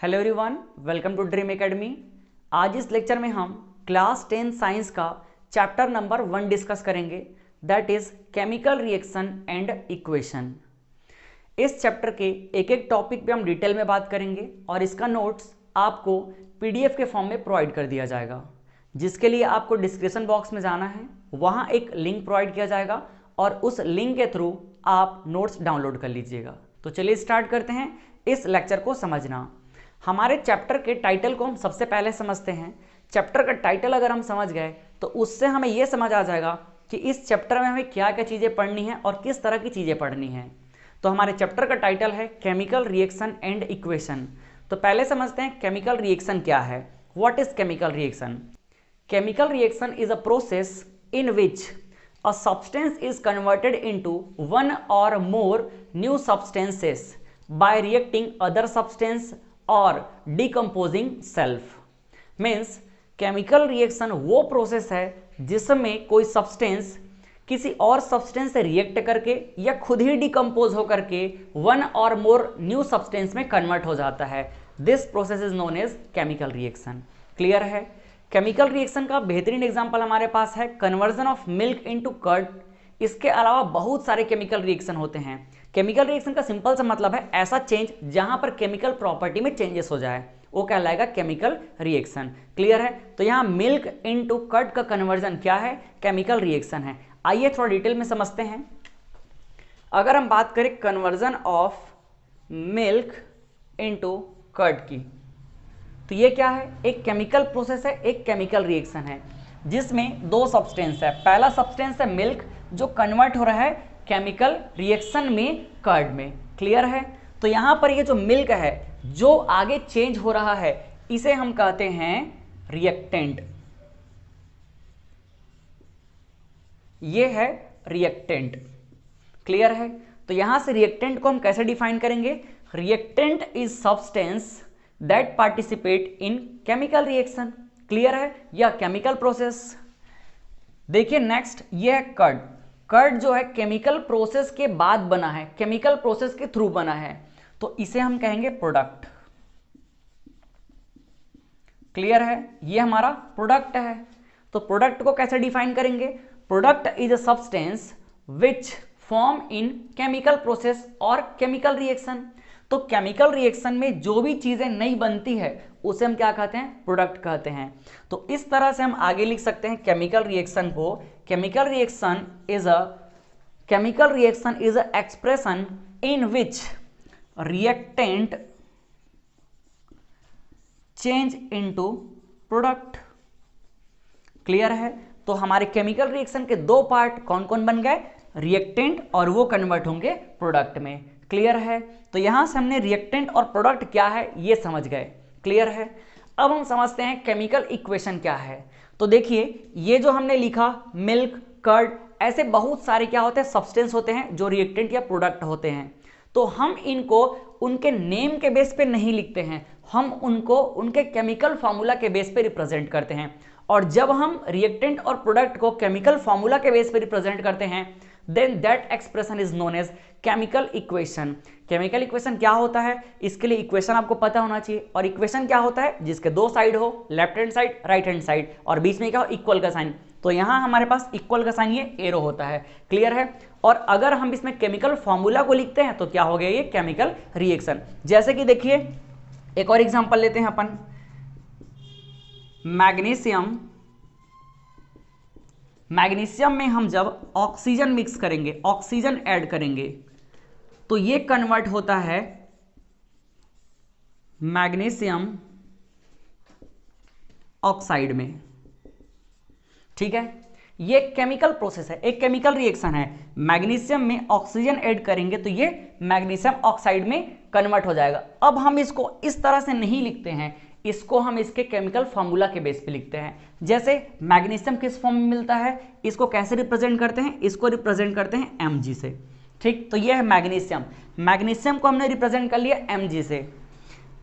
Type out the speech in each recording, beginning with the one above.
Hello everyone, welcome to Dream Academy. आज इस lecture में हम क्लास 10 साइंस का चैप्टर नंबर 1 डिस्कस करेंगे, that is chemical reaction and equation. इस चैप्टर के एक एक टॉपिक पे हम डिटेल में बात करेंगे और इसका नोट्स आपको पीडीएफ के फॉर्म में प्रोवाइड कर दिया जाएगा, जिसके लिए आपको डिस्क्रिप्शन बॉक्स में जाना है, वहाँ एक लिंक प्रोवाइड किया जाएगा और उस लिंक के थ्रू आप नोट्स डाउनलोड कर लीजिएगा। तो चलिए स्टार्ट करते हैं इस लेक्चर को समझना। हमारे चैप्टर के टाइटल को हम सबसे पहले समझते हैं। चैप्टर का टाइटल अगर हम समझ गए तो उससे हमें यह समझ आ जाएगा कि इस चैप्टर में हमें क्या क्या चीज़ें पढ़नी है और किस तरह की चीज़ें पढ़नी है। तो हमारे चैप्टर का टाइटल है केमिकल रिएक्शन एंड इक्वेशन। तो पहले समझते हैं केमिकल रिएक्शन क्या है। What is chemical reaction? Chemical reaction is a process in which a substance is converted into one or more new substances by reacting other substance or decomposing self। Means chemical reaction वो process है जिसमें कोई substance किसी और substance से react करके या खुद ही डिकम्पोज होकर के वन और मोर न्यू सब्सटेंस में कन्वर्ट हो जाता है। This process is known as chemical reaction. Clear है? केमिकल रिएक्शन का बेहतरीन एग्जांपल हमारे पास है conversion of milk into curd. इसके अलावा बहुत सारे केमिकल रिएक्शन होते हैं। केमिकल रिएक्शन का सिंपल सा मतलब है ऐसा चेंज जहां पर केमिकल प्रॉपर्टी में चेंजेस हो जाए, वो कहलाएगा केमिकल रिएक्शन। क्लियर है? तो यहाँ मिल्क इनटू कर्ड का कन्वर्जन क्या है? केमिकल रिएक्शन है। आइए थोड़ा डिटेल में समझते हैं। अगर हम बात करें conversion of milk into curd की, तो ये क्या है? एक केमिकल प्रोसेस है, एक केमिकल रिएक्शन है जिसमें दो सब्सटेंस है। पहला सब्सटेंस है मिल्क जो कन्वर्ट हो रहा है केमिकल रिएक्शन में कर्ड में। क्लियर है? तो यहां पर ये जो मिल्क है जो आगे चेंज हो रहा है इसे हम कहते हैं रिएक्टेंट। ये है रिएक्टेंट। क्लियर है? तो यहां से रिएक्टेंट को हम कैसे डिफाइन करेंगे? Reactant is substance that participate in chemical reaction। Clear है? या केमिकल प्रोसेस। देखिए नेक्स्ट ये है कर्ड। कर्ड जो है केमिकल प्रोसेस के बाद बना है, केमिकल प्रोसेस के थ्रू बना है, तो इसे हम कहेंगे प्रोडक्ट। क्लियर है? ये हमारा प्रोडक्ट है। तो प्रोडक्ट को कैसे डिफाइन करेंगे? Product is a substance which form in chemical process और केमिकल रिएक्शन। तो केमिकल रिएक्शन में जो भी चीजें नहीं बनती है उसे हम क्या कहते हैं? प्रोडक्ट कहते हैं। तो इस तरह से हम आगे लिख सकते हैं केमिकल रिएक्शन को। Chemical reaction is a expression in which reactant change into product. Clear है? तो हमारे केमिकल रिएक्शन के दो पार्ट कौन कौन बन गए? रिएक्टेंट, और वो कन्वर्ट होंगे प्रोडक्ट में। क्लियर है? तो यहां से हमने रिएक्टेंट और प्रोडक्ट क्या है ये समझ गए। क्लियर है? अब हम समझते हैं केमिकल इक्वेशन क्या है। तो देखिए ये जो हमने लिखा मिल्क, कर्ड, ऐसे बहुत सारे क्या होते हैं? सब्सटेंस होते हैं जो रिएक्टेंट या प्रोडक्ट होते हैं। तो हम इनको उनके नेम के बेस पे नहीं लिखते हैं, हम उनको उनके केमिकल फार्मूला के बेस पे रिप्रेजेंट करते हैं। और जब हम रिएक्टेंट और प्रोडक्ट को केमिकल फार्मूला के बेस पे रिप्रेजेंट करते हैं then that expression is known as chemical equation. Chemical equation क्या होता है? इसके लिए इक्वेशन आपको पता होना चाहिए। और इक्वेशन क्या होता है? जिसके दो साइड हो, left hand side, right hand side, और बीच में क्या हो? इक्वल का साइन। तो यहां हमारे पास इक्वल का साइन ये एरो होता है। क्लियर है? और अगर हम इसमें केमिकल फॉर्मूला को लिखते हैं तो क्या हो गया? ये केमिकल रिएक्शन। जैसे कि देखिए एक और एग्जांपल लेते हैं अपन। मैग्नीशियम में हम जब ऑक्सीजन मिक्स करेंगे, ऑक्सीजन ऐड करेंगे, तो ये कन्वर्ट होता है मैग्नीशियम ऑक्साइड में। ठीक है? ये केमिकल प्रोसेस है, एक केमिकल रिएक्शन है। मैग्नीशियम में ऑक्सीजन ऐड करेंगे तो ये मैग्नीशियम ऑक्साइड में कन्वर्ट हो जाएगा। अब हम इसको इस तरह से नहीं लिखते हैं, इसको हम इसके केमिकल फार्मूला के बेस पे लिखते हैं। जैसे मैग्नीशियम किस फॉर्म में मिलता है, इसको कैसे रिप्रेजेंट करते हैं? इसको रिप्रेजेंट करते हैं Mg से। ठीक? तो ये है मैग्नीशियम। मैग्नीशियम को हमने रिप्रेजेंट कर लिया Mg से।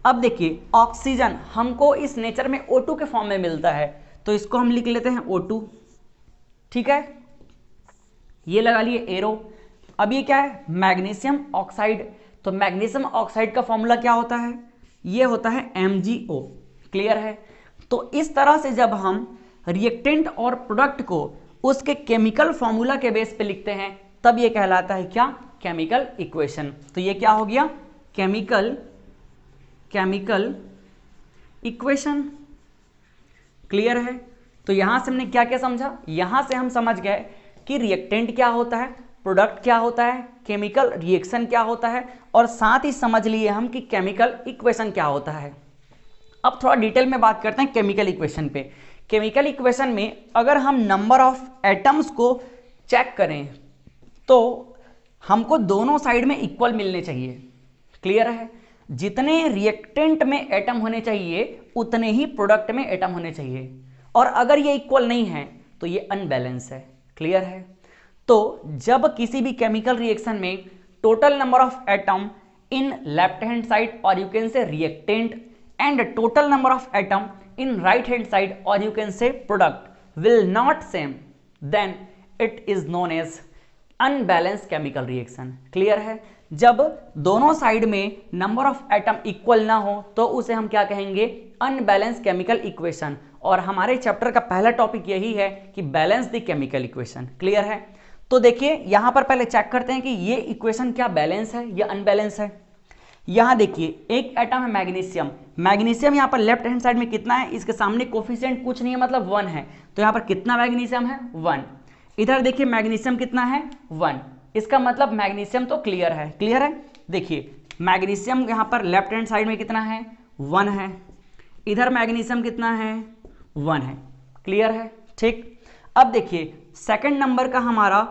अब देखिए ऑक्सीजन हमको इस नेचर में O2 के फॉर्म में मिलता है, तो इसको हम लिख लेते हैं O2। ठीक है? ये लगा लिए एरो। अब ये क्या है? Magnesium oxide. तो मैग्नीशियम ऑक्साइड का फॉर्मूला क्या होता है? ये होता है MgO। क्लियर है? तो इस तरह से जब हम रिएक्टेंट और प्रोडक्ट को उसके केमिकल फॉर्मूला के बेस पे लिखते हैं तब ये कहलाता है क्या? Chemical equation. तो ये क्या हो गया? Chemical equation. क्लियर है? तो यहां से हमने क्या क्या समझा? यहां से हम समझ गए कि रिएक्टेंट क्या होता है, प्रोडक्ट क्या होता है, केमिकल रिएक्शन क्या होता है, और साथ ही समझ लिए हम कि केमिकल इक्वेशन क्या होता है। अब थोड़ा डिटेल में बात करते हैं केमिकल इक्वेशन पे। केमिकल इक्वेशन में अगर हम नंबर ऑफ एटम्स को चेक करें तो हमको दोनों साइड में इक्वल मिलने चाहिए। क्लियर है? जितने रिएक्टेंट में एटम होने चाहिए उतने ही प्रोडक्ट में एटम होने चाहिए, और अगर ये इक्वल नहीं है तो ये अनबैलेंस है। क्लियर है? तो जब किसी भी केमिकल रिएक्शन में total number of atom in left hand side और you can say reactant and total number of atom in right hand side or you can say product will not same, then it is known as unbalanced chemical reaction. Clear है? जब दोनों side में number of atom equal ना हो तो उसे हम क्या कहेंगे? Unbalance chemical equation. और हमारे चैप्टर का पहला टॉपिक यही है कि balance the chemical equation. Clear है? तो देखिए यहां पर पहले चेक करते हैं कि ये इक्वेशन क्या बैलेंस है या अनबैलेंस है। यहां देखिए एक एटम है मैग्नीशियम। मैग्नीशियम यहां पर लेफ्ट हैंड साइड में कितना है? इसके सामने कोफिशिएंट कुछ नहीं है, मतलब 1 है। तो यहां पर कितना मैग्नीशियम है? 1। इधर देखिए मैग्नीशियम कितना है? 1। इसका मतलब मैग्नीशियम तो क्लियर है। क्लियर है? देखिए मैग्नीशियम यहां पर लेफ्ट हैंड साइड में कितना है? 1 है। इधर मैग्नीशियम कितना है? 1 है। क्लियर है? ठीक। अब देखिए सेकंड नंबर का हमारा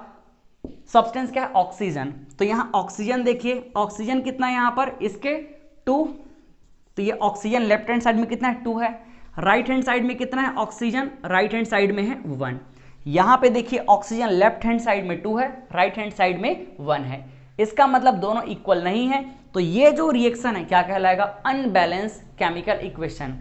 सब्सटेंस क्या है? ऑक्सीजन। तो यहां ऑक्सीजन देखिए, ऑक्सीजन कितना है यहां पर? इसके 2। तो ये ऑक्सीजन लेफ्ट हैंड साइड में कितना है? 2 है। राइट हैंड साइड में कितना है ऑक्सीजन? राइट हैंड साइड में है 1। यहां पे देखिए ऑक्सीजन लेफ्ट हैंड साइड में 2 है, राइट हैंड साइड में 1 है। इसका मतलब दोनों इक्वल नहीं है। तो ये जो रिएक्शन है क्या कहलाएगा? Unbalance chemical equation.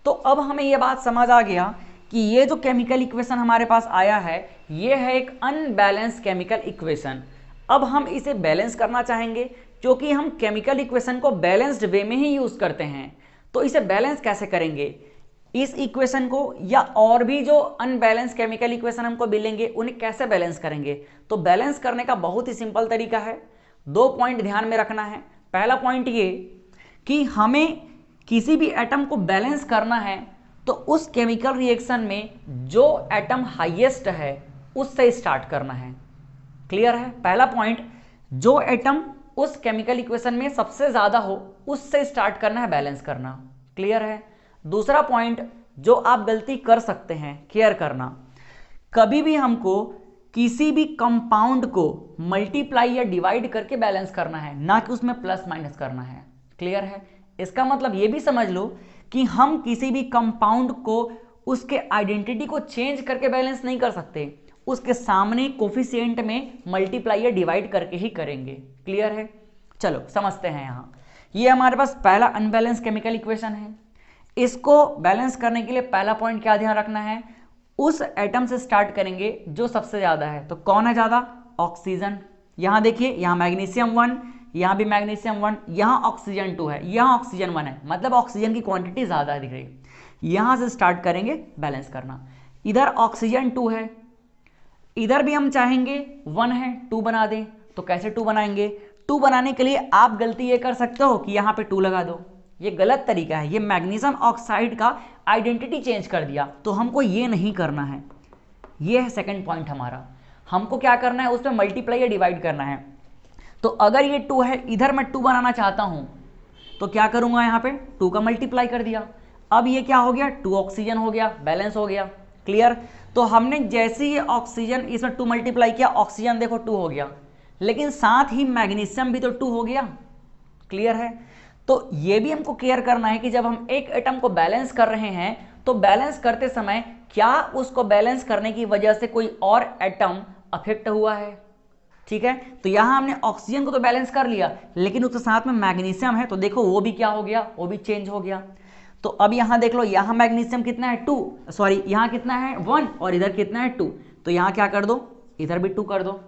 तो अब हमें यह बात समझ आ गया कि ये जो केमिकल इक्वेशन हमारे पास आया है ये है एक अनबैलेंस केमिकल इक्वेशन। अब हम इसे बैलेंस करना चाहेंगे क्योंकि हम केमिकल इक्वेशन को बैलेंस्ड वे में ही यूज करते हैं। तो इसे बैलेंस कैसे करेंगे? इस इक्वेशन को या और भी जो अनबैलेंस केमिकल इक्वेशन हमको मिलेंगे उन्हें कैसे बैलेंस करेंगे? तो बैलेंस करने का बहुत ही सिंपल तरीका है। 2 पॉइंट ध्यान में रखना है। पहला पॉइंट ये कि हमें किसी भी एटम को बैलेंस करना है तो उस केमिकल रिएक्शन में जो एटम हाईएस्ट है उससे स्टार्ट करना है। क्लियर है? पहला पॉइंट, जो एटम उस केमिकल इक्वेशन में सबसे ज्यादा हो उससे स्टार्ट करना है बैलेंस करना। क्लियर है? दूसरा पॉइंट जो आप गलती कर सकते हैं केयर करना, कभी भी हमको किसी भी कंपाउंड को मल्टीप्लाई या डिवाइड करके बैलेंस करना है, ना कि उसमें प्लस माइनस करना है। क्लियर है? इसका मतलब ये भी समझ लो कि हम किसी भी कंपाउंड को उसके आइडेंटिटी को चेंज करके बैलेंस नहीं कर सकते, उसके सामने कोफिशिएंट में मल्टीप्लाई या डिवाइड करके ही करेंगे। क्लियर है? चलो समझते हैं। यहाँ ये हमारे पास पहला अनबैलेंस केमिकल इक्वेशन है। इसको बैलेंस करने के लिए पहला पॉइंट क्या ध्यान रखना है? उस एटम से स्टार्ट करेंगे जो सबसे ज्यादा है। तो कौन है ज्यादा? ऑक्सीजन। यहां देखिए यहां मैग्नीशियम 1, यहां भी मैग्नीशियम 1, यहां ऑक्सीजन 2 है, यहां ऑक्सीजन 1 है, मतलब ऑक्सीजन की क्वांटिटी ज्यादा दिख रही है। यहां से स्टार्ट करेंगे बैलेंस करना। इधर ऑक्सीजन 2 है, इधर भी हम चाहेंगे 1 है 2 बना दें। तो कैसे 2 बनाएंगे? 2 बनाने के लिए आप गलती ये कर सकते हो कि यहां पे 2 लगा दो। ये गलत तरीका है। ये मैग्नीशियम ऑक्साइड का आइडेंटिटी चेंज कर दिया, तो हमको ये नहीं करना है। ये है सेकंड पॉइंट हमारा। हमको क्या करना है? उसमें मल्टीप्लाई या डिवाइड करना है। तो अगर ये 2 है, इधर मैं 2 बनाना चाहता हूं तो क्या करूंगा? यहां पे 2 का मल्टीप्लाई कर दिया। अब ये क्या हो गया? 2 ऑक्सीजन हो गया, बैलेंस हो गया। क्लियर? तो हमने जैसे ही ऑक्सीजन इसमें 2 मल्टीप्लाई किया, ऑक्सीजन देखो 2 हो गया, लेकिन साथ ही मैग्नीशियम भी तो 2 हो गया। क्लियर है? तो ये भी हमको केयर करना है कि जब हम एक एटम को बैलेंस कर रहे हैं तो बैलेंस करते समय क्या उसको बैलेंस करने की वजह से कोई और एटम अफेक्ट हुआ है। ठीक है? तो यहां हमने ऑक्सीजन को तो बैलेंस कर लिया, लेकिन उसके साथ में मैग्नीशियम है, तो देखो वो भी क्या हो गया? वो भी चेंज हो गया। तो अब यहां देख लो, यहां मैग्नीशियम कितना है? 2, सॉरी यहां कितना है? 1, और इधर कितना है? 2। तो यहां क्या कर दो? इधर भी 2 कर दो।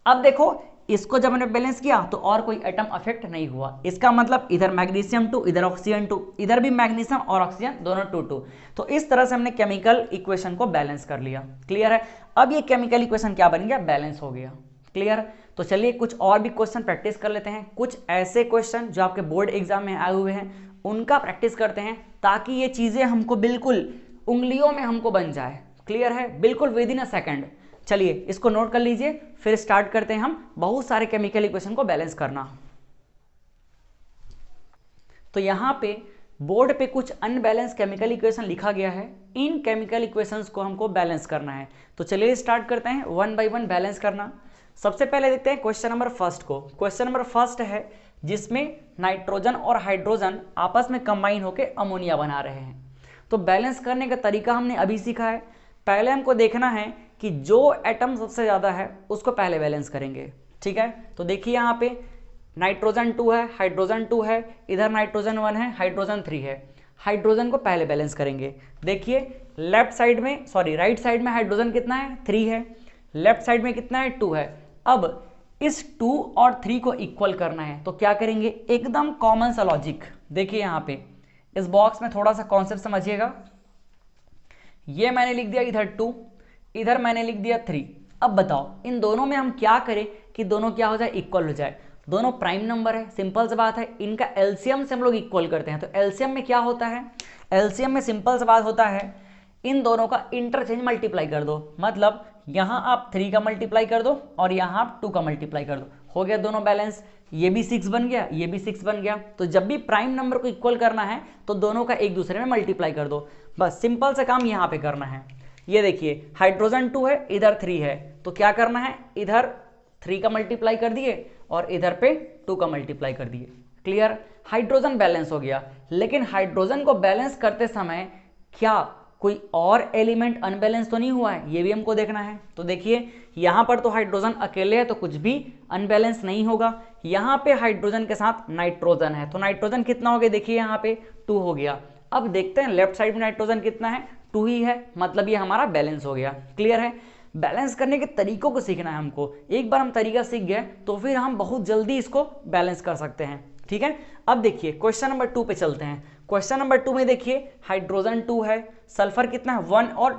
अब देखो इसको जब हमने बैलेंस किया तो और कोई एटम अफेक्ट नहीं हुआ। इसका मतलब इधर मैग्नीशियम 2, इधर ऑक्सीजन 2, इधर भी मैग्नीशियम और ऑक्सीजन दोनों 2 तो इस तरह से हमने केमिकल इक्वेशन को बैलेंस कर लिया। क्लियर है? अब ये केमिकल इक्वेशन क्या बन गया? बैलेंस हो गया। क्लियर? तो चलिए कुछ और भी क्वेश्चन प्रैक्टिस कर लेते हैं। कुछ ऐसे क्वेश्चन जो आपके बोर्ड एग्जाम में आए हुए हैं उनका प्रैक्टिस करते हैं, ताकि ये चीजें हमको बिल्कुल उंगलियों में हमको बन जाए। क्लियर है? बिल्कुल विद इन अ सेकेंड। चलिए इसको नोट कर लीजिए, फिर स्टार्ट करते हैं हम बहुत सारे केमिकल इक्वेशन को बैलेंस करना। तो यहां पे बोर्ड पे कुछ अनबैलेंस केमिकल इक्वेशन लिखा गया है। इन केमिकल इक्वेशंस को हमको बैलेंस करना है। तो चलिए स्टार्ट करते हैं वन बाय वन बैलेंस करना। सबसे पहले देखते हैं क्वेश्चन नंबर फर्स्ट को। क्वेश्चन नंबर फर्स्ट है जिसमें नाइट्रोजन और हाइड्रोजन आपस में कंबाइन होकर अमोनिया बना रहे हैं। तो बैलेंस करने का तरीका हमने अभी सीखा है। पहले हमको देखना है कि जो एटम सबसे ज़्यादा है उसको पहले बैलेंस करेंगे। ठीक है? तो देखिए यहाँ पे नाइट्रोजन 2 है, हाइड्रोजन 2 है, इधर नाइट्रोजन 1 है, हाइड्रोजन 3 है। हाइड्रोजन को पहले बैलेंस करेंगे। देखिए लेफ्ट साइड में, सॉरी राइट साइड में हाइड्रोजन कितना है? 3 है। लेफ्ट साइड में कितना है? 2 है। अब इस 2 और 3 को इक्वल करना है तो क्या करेंगे? एकदम कॉमन सा लॉजिक। देखिए यहाँ पे इस बॉक्स में थोड़ा सा कॉन्सेप्ट समझिएगा। ये मैंने लिख दिया इधर 2, इधर मैंने लिख दिया 3। अब बताओ इन दोनों में हम क्या करें कि दोनों क्या हो जाए? इक्वल हो जाए। दोनों प्राइम नंबर है, सिंपल सी बात है। इनका एलसीएम से हम लोग इक्वल करते हैं। तो एलसीएम में क्या होता है? एलसीएम में सिंपल सी बात होता है, इन दोनों का इंटरचेंज मल्टीप्लाई कर दो। मतलब यहाँ आप 3 का मल्टीप्लाई कर दो और यहाँ आप 2 का मल्टीप्लाई कर दो, हो गया दोनों बैलेंस। ये भी 6 बन गया, ये भी 6 बन गया। तो जब भी प्राइम नंबर को इक्वल करना है तो दोनों का एक दूसरे में मल्टीप्लाई कर दो। बस सिंपल सा काम यहाँ पे करना है। ये देखिए हाइड्रोजन 2 है, इधर 3 है, तो क्या करना है? इधर 3 का मल्टीप्लाई कर दिए और इधर पे 2 का मल्टीप्लाई कर दिए। क्लियर? हाइड्रोजन बैलेंस हो गया। लेकिन हाइड्रोजन को बैलेंस करते समय क्या कोई और एलिमेंट अनबैलेंस तो नहीं हुआ है? ये भी हमको देखना है। तो देखिए यहाँ पर तो हाइड्रोजन अकेले है तो कुछ भी अनबैलेंस नहीं होगा। यहाँ पे हाइड्रोजन के साथ नाइट्रोजन है, तो नाइट्रोजन कितना हो गया? देखिए यहाँ पे 2 हो गया। अब देखते हैं लेफ्ट साइड में नाइट्रोजन कितना है? 2 ही है, मतलब ये हमारा बैलेंस हो गया। क्लियर है? बैलेंस करने के तरीकों को सीखना है हमको। एक बार हम तरीका सीख गए तो फिर हम बहुत जल्दी इसको बैलेंस कर सकते हैं। ठीक है? अब देखिए क्वेश्चन नंबर 2 पे चलते हैं। क्वेश्चन नंबर 2 में देखिए हाइड्रोजन 2 है, सल्फर कितना है? 1 और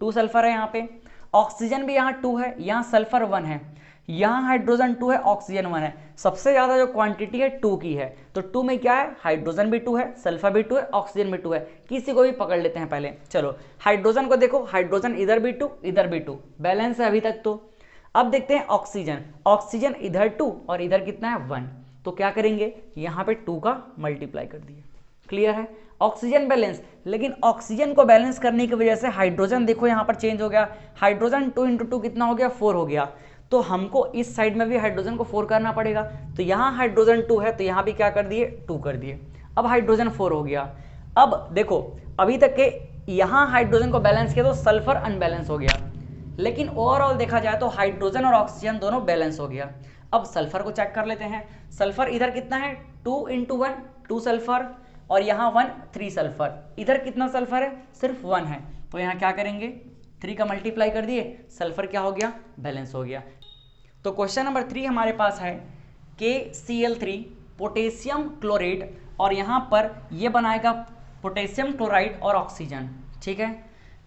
2 सल्फर है यहाँ पे। ऑक्सीजन भी यहाँ 2 है, यहाँ सल्फर 1 है। यहाँ हाइड्रोजन 2 है, ऑक्सीजन 1 है। सबसे ज़्यादा जो क्वांटिटी है 2 की है। तो 2 में क्या है? हाइड्रोजन भी 2 है, सल्फर भी 2 है, ऑक्सीजन भी 2 है। किसी को भी पकड़ लेते हैं पहले। चलो हाइड्रोजन को देखो, हाइड्रोजन इधर भी 2, इधर भी 2, बैलेंस है अभी तक तो। अब देखते हैं ऑक्सीजन। ऑक्सीजन इधर 2 और इधर कितना है? 1। तो क्या करेंगे? यहाँ पे 2 का मल्टीप्लाई कर दिए। क्लियर है? Oxygen balance. लेकिन ऑक्सीजन को बैलेंस करने की वजह से हाइड्रोजन देखो यहाँ पर चेंज हो गया। हाइड्रोजन 2 × 2 कितना हो गया? 4 हो गया। तो हमको इस साइड में भी हाइड्रोजन को 4 करना पड़ेगा। तो यहाँ हाइड्रोजन 2 है तो यहाँ भी क्या कर दिए? 2 कर दिए। अब हाइड्रोजन 4 हो गया। अब देखो अभी तक के यहाँ हाइड्रोजन को बैलेंस किया तो सल्फर अनबैलेंस हो गया। लेकिन ओवरऑल देखा जाए तो हाइड्रोजन और ऑक्सीजन दोनों बैलेंस हो गया। अब सल्फर को चेक कर लेते हैं। सल्फर इधर कितना है? 2 × 1, 2 सल्फर, और यहाँ 1, 3 सल्फर। इधर कितना सल्फर है? सिर्फ 1 है। तो यहाँ क्या करेंगे? 3 का मल्टीप्लाई कर दिए, सल्फर क्या हो गया? बैलेंस हो गया। तो क्वेश्चन नंबर 3 हमारे पास है KCl3 पोटेशियम क्लोराइड, और यहाँ पर ये बनाएगा पोटेशियम क्लोराइड और ऑक्सीजन। ठीक है?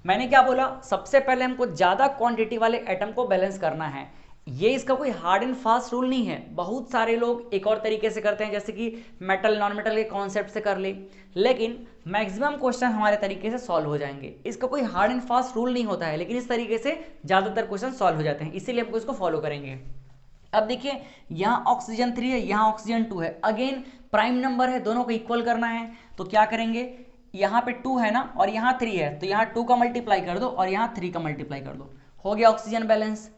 मैंने क्या बोला? सबसे पहले हमको ज़्यादा क्वांटिटी वाले एटम को बैलेंस करना है। ये इसका कोई हार्ड एंड फास्ट रूल नहीं है। बहुत सारे लोग एक और तरीके से करते हैं, जैसे कि मेटल नॉन मेटल के कॉन्सेप्ट से कर ले, लेकिन मैक्सिमम क्वेश्चन हमारे तरीके से सॉल्व हो जाएंगे। इसका कोई हार्ड एंड फास्ट रूल नहीं होता है, लेकिन इस तरीके से ज़्यादातर क्वेश्चन सॉल्व हो जाते हैं, इसीलिए हमको इसको फॉलो करेंगे। अब देखिए यहाँ ऑक्सीजन 3 है, यहाँ ऑक्सीजन 2 है। अगेन प्राइम नंबर है, दोनों को इक्वल करना है। तो क्या करेंगे? यहाँ पे 2 है ना और यहाँ 3 है, तो यहाँ 2 का मल्टीप्लाई कर दो और यहाँ 3 का मल्टीप्लाई कर दो, हो गया ऑक्सीजन बैलेंस।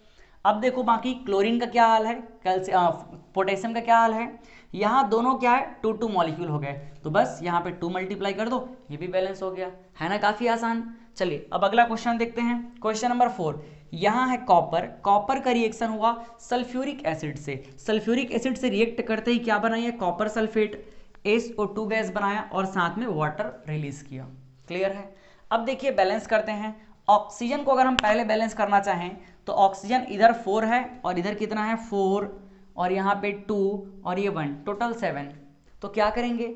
अब देखो बाकी क्लोरीन का क्या हाल है, पोटेशियम का क्या हाल है। यहाँ दोनों क्या है? 2 मॉलिक्यूल हो गए, तो बस यहाँ पे 2 मल्टीप्लाई कर दो, ये भी बैलेंस हो गया, है ना? काफ़ी आसान। चलिए अब अगला क्वेश्चन देखते हैं। Question number 4। यहाँ है कॉपर। कॉपर का रिएक्शन हुआ सल्फ्यूरिक एसिड से। सल्फ्यूरिक एसिड से रिएक्ट करते ही क्या बनाया? कॉपर सल्फेट, SO2 गैस बनाया और साथ में वाटर रिलीज किया। क्लियर है? अब देखिए बैलेंस करते हैं। ऑक्सीजन को अगर हम पहले बैलेंस करना चाहें तो ऑक्सीजन इधर 4 है और इधर कितना है? 4, और यहाँ पे 2 और ये 1, टोटल 7। तो क्या करेंगे,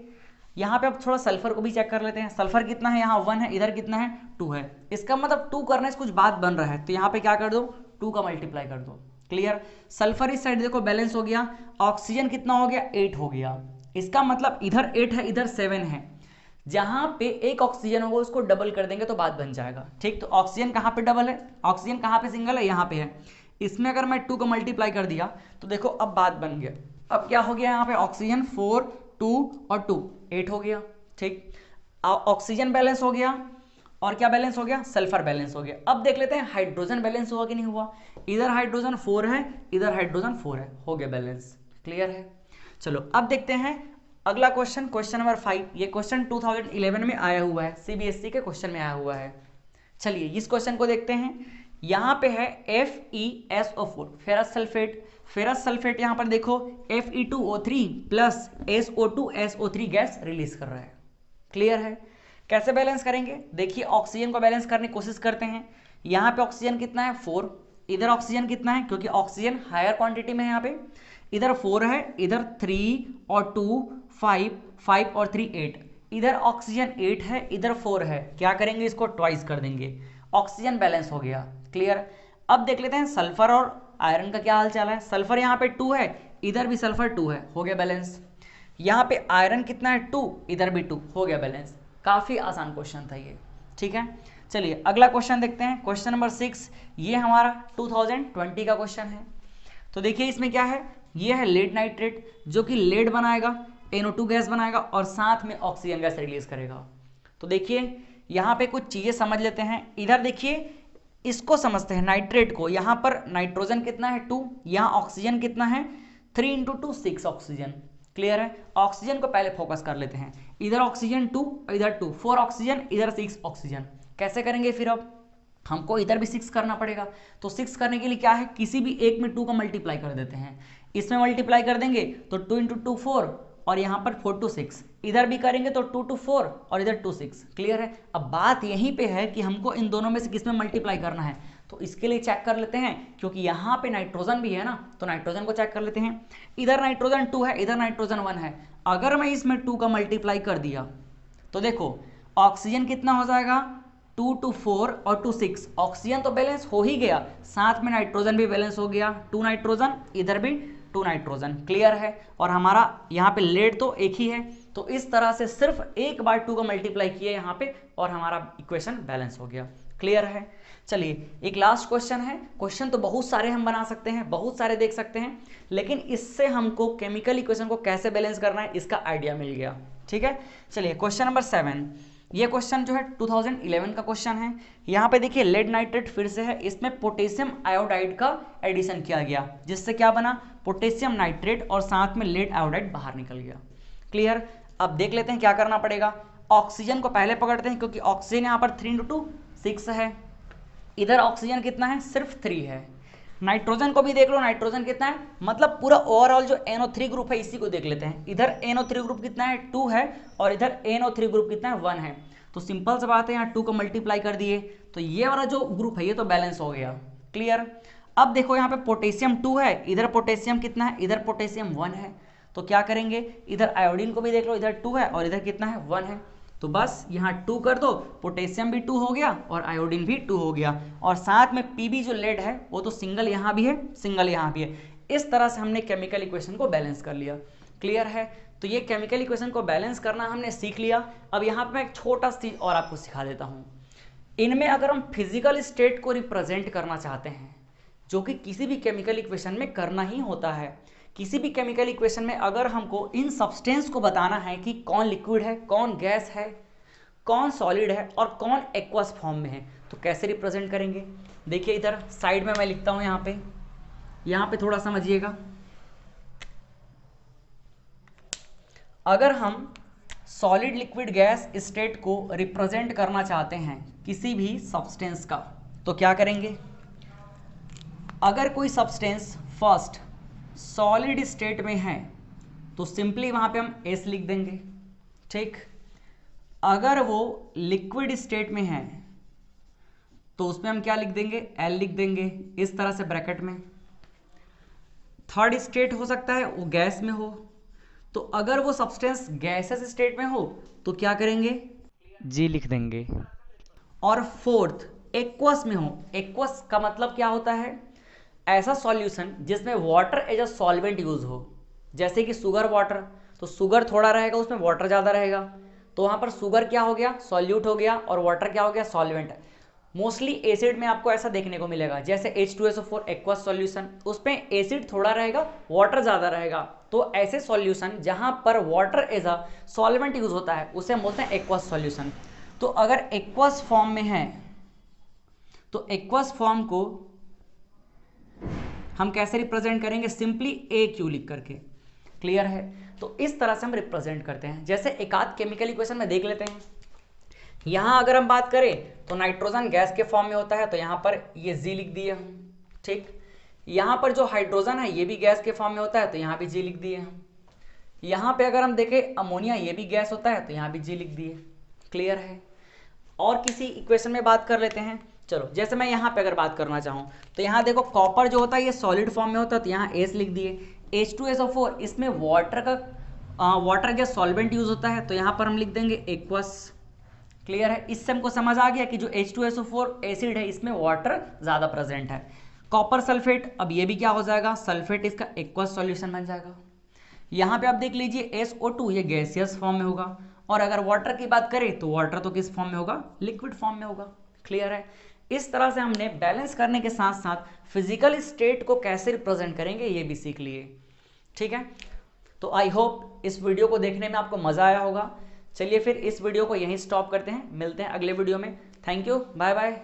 यहाँ पे अब थोड़ा सल्फर को भी चेक कर लेते हैं। सल्फर कितना है, यहाँ 1 है, इधर कितना है 2 है। इसका मतलब 2 करने से कुछ बात बन रहा है, तो यहाँ पे क्या कर दो 2 का मल्टीप्लाई कर दो। क्लियर। सल्फर इस साइड देखो बैलेंस हो गया, ऑक्सीजन कितना हो गया 8 हो गया। इसका मतलब इधर 8 है इधर 7 है, जहां पे एक ऑक्सीजन होगा उसको डबल कर देंगे तो बात बन जाएगा। ठीक, तो ऑक्सीजन कहाँ पे डबल है, ऑक्सीजन कहाँ पे सिंगल है, यहाँ पे है। इसमें अगर मैं 2 को मल्टीप्लाई कर दिया तो देखो अब बात बन गया। अब क्या हो गया, यहाँ पे ऑक्सीजन 4 2 और 2 8 हो गया। ठीक, ऑक्सीजन बैलेंस हो गया और क्या बैलेंस हो गया, सल्फर बैलेंस हो गया। अब देख लेते हैं हाइड्रोजन बैलेंस हुआ कि नहीं हुआ। इधर हाइड्रोजन 4 है, इधर हाइड्रोजन 4 है, हो गया बैलेंस। क्लियर है। चलो अब देखते हैं अगला क्वेश्चन, क्वेश्चन नंबर 5। ये क्वेश्चन 2011 में आया हुआ है, सीबीएसई के क्वेश्चन में आया हुआ है। चलिए इस क्वेश्चन को देखते हैं। यहाँ पे है FeSO4 ferrous sulphate. Ferrous sulphate यहाँ पर देखो Fe2O3 plus SO2SO3 gas release कर रहा है। क्लियर है। कैसे बैलेंस करेंगे, देखिए ऑक्सीजन को बैलेंस करने की कोशिश करते हैं। यहाँ पे ऑक्सीजन कितना है 4, इधर ऑक्सीजन कितना है, क्योंकि ऑक्सीजन हायर क्वांटिटी में है यहाँ पे। इधर 4 है, इधर 3 और 2 5, 5 और 3 8। इधर ऑक्सीजन 8 है, इधर 4 है। क्या करेंगे, इसको ट्वाइस कर देंगे, ऑक्सीजन बैलेंस हो गया। क्लियर। अब देख लेते हैं सल्फर और आयरन का क्या हाल चाल है। सल्फर यहाँ पे 2 है, इधर भी सल्फर 2 है, हो गया बैलेंस। यहाँ पे आयरन कितना है 2, इधर भी 2, हो गया बैलेंस। काफ़ी आसान क्वेश्चन था ये। ठीक है, चलिए अगला क्वेश्चन देखते हैं, क्वेश्चन नंबर 6। ये हमारा 2020 का क्वेश्चन है। तो देखिए इसमें क्या है, ये है लेड नाइट्रेट, जो कि लेड बनाएगा, NO2 गैस बनाएगा और साथ में ऑक्सीजन गैस रिलीज करेगा। तो देखिए यहाँ पे कुछ चीज़ें समझ लेते हैं। इधर देखिए इसको समझते हैं नाइट्रेट को। यहाँ पर नाइट्रोजन कितना है 2, यहाँ ऑक्सीजन कितना है 3 × 2 6 ऑक्सीजन। क्लियर है। ऑक्सीजन को पहले फोकस कर लेते हैं। इधर ऑक्सीजन 2, इधर 2, 4 ऑक्सीजन, इधर 6 ऑक्सीजन। कैसे करेंगे फिर, अब हमको इधर भी 6 करना पड़ेगा। तो 6 करने के लिए क्या है, किसी भी एक में 2 का मल्टीप्लाई कर देते हैं। इसमें मल्टीप्लाई कर देंगे तो 2 × 2 4 और यहाँ पर 4 2 6। इधर भी करेंगे तो 2 2 4 और इधर 2 6। क्लियर है। अब बात यहीं पे है कि हमको इन दोनों में से किस में मल्टीप्लाई करना है। तो इसके लिए चेक कर लेते हैं, क्योंकि यहाँ पे नाइट्रोजन भी है ना, तो नाइट्रोजन को चेक कर लेते हैं। इधर नाइट्रोजन 2 है, इधर नाइट्रोजन 1 है। अगर मैं इसमें 2 का मल्टीप्लाई कर दिया तो देखो ऑक्सीजन कितना हो जाएगा 2 2 4 और 2 6। ऑक्सीजन तो बैलेंस हो ही गया, साथ में नाइट्रोजन भी बैलेंस हो गया, 2 नाइट्रोजन, इधर भी 2 नाइट्रोजन। क्लियर है। और हमारा यहाँ पे लेड तो एक ही है, तो इस तरह से सिर्फ एक बार 2 का मल्टीप्लाई किया यहाँ पे और हमारा इक्वेशन बैलेंस हो गया। क्लियर है। चलिए एक लास्ट क्वेश्चन है। क्वेश्चन तो बहुत सारे हम बना सकते हैं, बहुत सारे देख सकते हैं, लेकिन इससे हमको केमिकल इक्वेशन को कैसे बैलेंस करना है इसका आइडिया मिल गया। ठीक है, चलिए क्वेश्चन नंबर 7। ये क्वेश्चन जो है 2011 का क्वेश्चन है। यहाँ पे देखिए लेड नाइट्रेट फिर से है, इसमें पोटेशियम आयोडाइड का एडिशन किया गया, जिससे क्या बना पोटेशियम नाइट्रेट और साथ में लेड आयोडाइड बाहर निकल गया। क्लियर। अब देख लेते हैं क्या करना पड़ेगा। ऑक्सीजन को पहले पकड़ते हैं, क्योंकि ऑक्सीजन यहाँ पर 3 × 2 6 है। इधर ऑक्सीजन कितना है, सिर्फ 3 है। नाइट्रोजन को भी देख लो, नाइट्रोजन कितना है, मतलब पूरा ओवरऑल जो NO3 ग्रुप है इसी को देख लेते हैं। इधर NO3 ग्रुप कितना है 2 है और इधर NO3 ग्रुप कितना है 1 है। तो सिंपल सा बात है, यहाँ 2 को मल्टीप्लाई कर दिए तो ये वाला जो ग्रुप है ये तो बैलेंस हो गया। क्लियर। अब देखो यहाँ पे पोटेशियम 2 है, इधर पोटेशियम कितना है, इधर पोटेशियम 1 है। तो क्या करेंगे, इधर आयोडीन को भी देख लो, इधर 2 है और इधर कितना है 1 है। तो बस यहाँ 2 कर दो, पोटेशियम भी 2 हो गया और आयोडीन भी 2 हो गया, और साथ में Pb जो लेड है वो तो सिंगल यहाँ भी है, सिंगल यहाँ भी है। इस तरह से हमने केमिकल इक्वेशन को बैलेंस कर लिया। क्लियर है। तो ये केमिकल इक्वेशन को बैलेंस करना हमने सीख लिया। अब यहाँ पर मैं एक छोटा सा चीज और आपको सिखा देता हूँ। इनमें अगर हम फिजिकल स्टेट को रिप्रेजेंट करना चाहते हैं, जो कि किसी भी केमिकल इक्वेशन में करना ही होता है, किसी भी केमिकल इक्वेशन में अगर हमको इन सब्सटेंस को बताना है कि कौन लिक्विड है, कौन गैस है, कौन सॉलिड है और कौन एक्वस फॉर्म में है, तो कैसे रिप्रेजेंट करेंगे। देखिए इधर साइड में मैं लिखता हूं, यहाँ पे थोड़ा समझिएगा। अगर हम सॉलिड लिक्विड गैस स्टेट को रिप्रेजेंट करना चाहते हैं किसी भी सब्सटेंस का, तो क्या करेंगे। अगर कोई सब्सटेंस फर्स्ट सॉलिड स्टेट में है तो सिंपली वहां पे हम S लिख देंगे। ठीक। अगर वो लिक्विड स्टेट में है तो उसमें हम क्या लिख देंगे, L लिख देंगे, इस तरह से ब्रैकेट में। थर्ड स्टेट हो सकता है वो गैस में हो। तो अगर वो सब्सटेंस गैसेस स्टेट में हो तो क्या करेंगे, जी लिख देंगे। और फोर्थ एक्वस में हो, एक्वस का मतलब क्या होता है, ऐसा सॉल्यूशन जिसमें water as a solvent use हो, जैसे कि शुगर वाटर, तो शुगर थोड़ा रहेगा उसमें वाटर ज़्यादा रहेगा, तो वहाँ पर शुगर क्या हो गया, सॉल्यूट हो गया, और वाटर क्या हो गया, सॉल्वेंट। मोस्टली एसिड में आपको ऐसा देखने को मिलेगा, जैसे H2SO4 एक्वस सॉल्यूशन, उसमें एसिड थोड़ा रहेगा वाटर ज़्यादा रहेगा। तो ऐसे सॉल्यूशन जहाँ पर water as a solvent use होता है उसे हम बोलते हैं एक्वस सॉल्यूशन। तो अगर एक्वस फॉर्म में है तो एक्वस फॉर्म को हम कैसे रिप्रेजेंट करेंगे, सिंपली AQ लिख करके। क्लियर है, तो इस तरह से हम रिप्रेजेंट करते हैं। जैसे एक आध केमिकल इक्वेशन में देख लेते हैं। यहाँ अगर हम बात करें तो नाइट्रोजन गैस के फॉर्म में होता है, तो यहाँ पर ये जी लिख दिए हम, ठीक। यहाँ पर जो हाइड्रोजन है ये भी गैस के फॉर्म में होता है, तो यहाँ भी जी लिख दिए हम। यहाँ पे अगर हम देखें अमोनिया ये भी गैस होता है, तो यहाँ भी जी लिख दिए। क्लियर है। और किसी इक्वेशन में बात कर लेते हैं। चलो, जैसे मैं यहाँ पे अगर बात करना चाहूँ तो यहाँ देखो कॉपर जो होता है ये सॉलिड फॉर्म में होता है, तो यहाँ एस लिख दिए। H2SO4 इसमें वाटर का वाटर गैस सॉल्वेंट यूज होता है, तो यहाँ पर हम लिख देंगे एक्वस। क्लियर है, इससे हमको समझ आ गया कि जो H2SO4 एसिड है इसमें वाटर ज़्यादा प्रेजेंट है। कॉपर सल्फेट, अब ये भी क्या हो जाएगा, सल्फेट, इसका एक्वस सॉल्यूशन बन जाएगा। यहाँ पे आप देख लीजिए SO2 ये गैसियस फॉर्म में होगा, और अगर वाटर की बात करें तो वाटर तो किस फॉर्म में होगा, लिक्विड फॉर्म में होगा। क्लियर है। इस तरह से हमने बैलेंस करने के साथ साथ फिजिकल स्टेट को कैसे रिप्रेजेंट करेंगे ये भी सीख लिए। ठीक है, तो आई होप इस वीडियो को देखने में आपको मज़ा आया होगा। चलिए फिर इस वीडियो को यहीं स्टॉप करते हैं, मिलते हैं अगले वीडियो में। Thank you, bye bye.